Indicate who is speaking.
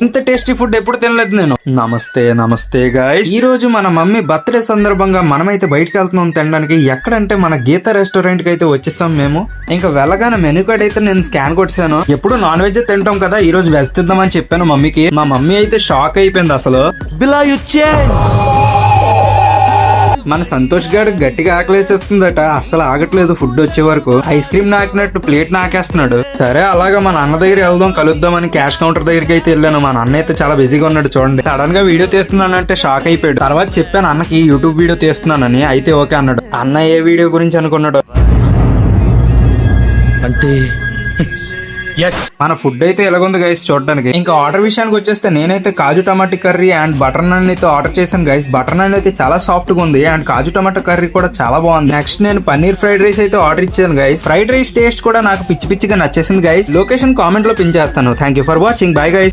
Speaker 1: ఇంత tasty food ఎప్పుడు తినలేదు నేను. నమస్తే గాయ్స్, ఈ రోజు మన మమ్మీ బర్త్డే సందర్భంగా మనమైతే బయటకు వెళ్తున్నాం తినడానికి. ఎక్కడంటే మన గీత రెస్టారెంట్ కి అయితే వచ్చేసాం మేము. ఇంకా వెళ్ళగానే మెనూ కార్డ్ అయితే నేను స్కాన్ కొట్టాను. ఎప్పుడు నాన్ వెజ్ తింటాం కదా, ఈ రోజు వెజ్ తిద్దామని చెప్పాను మమ్మీకి. మా మమ్మీ అయితే షాక్ అయిపోయింది అసలు. మన సంతోష్ గారు గట్టిగా ఆకలేసేస్తుందట, అసలు ఆగట్లేదు ఫుడ్ వచ్చే వరకు. ఐస్ క్రీమ్ నాకినట్టు ప్లేట్ నాకేస్తున్నాడు. సరే అలాగా మా నాన్న దగ్గర వెళ్దాం కలుద్దామని క్యాష్ కౌంటర్ దగ్గరికి అయితే వెళ్ళాను. మా నాన్న అయితే చాలా బిజీగా ఉన్నాడు చూడండి. సడన్ గా వీడియో తీస్తున్నానంటే షాక్ అయిపోయాడు. తర్వాత చెప్పాను అన్నకి యూట్యూబ్ వీడియో తీస్తున్నానని. అయితే ఓకే అన్నాడు. అన్న ఏ వీడియో గురించి అనుకున్నాడు
Speaker 2: అంటే
Speaker 1: మన ఫుడ్ అయితే ఎలాగుంది గైస్ చూడడానికి. ఇంకా ఆర్డర్ విషయానికి వచ్చేస్తే నేనైతే కాజు టమాటా కర్రీ అండ్ బటర్ నాన్ అయితే ఆర్డర్ చేశాను గైస్. బటర్ నాన్ అయితే చాలా సాఫ్ట్ గా ఉంది అండ్ కాజు టమాటా కర్రీ కూడా చాలా బాగుంది. నెక్స్ట్ నేను పన్నీర్ ఫ్రైడ్ రైస్ అయితే ఆర్డర్ ఇచ్చాను గైస్. ఫ్రైడ్ రైస్ టేస్ట్ కూడా నాకు పిచ్చిగా నచ్చేసింది గైస్. లొకేషన్ కామెంట్ లో పిన్ చేస్తాను. Thank you for watching. Bye guys.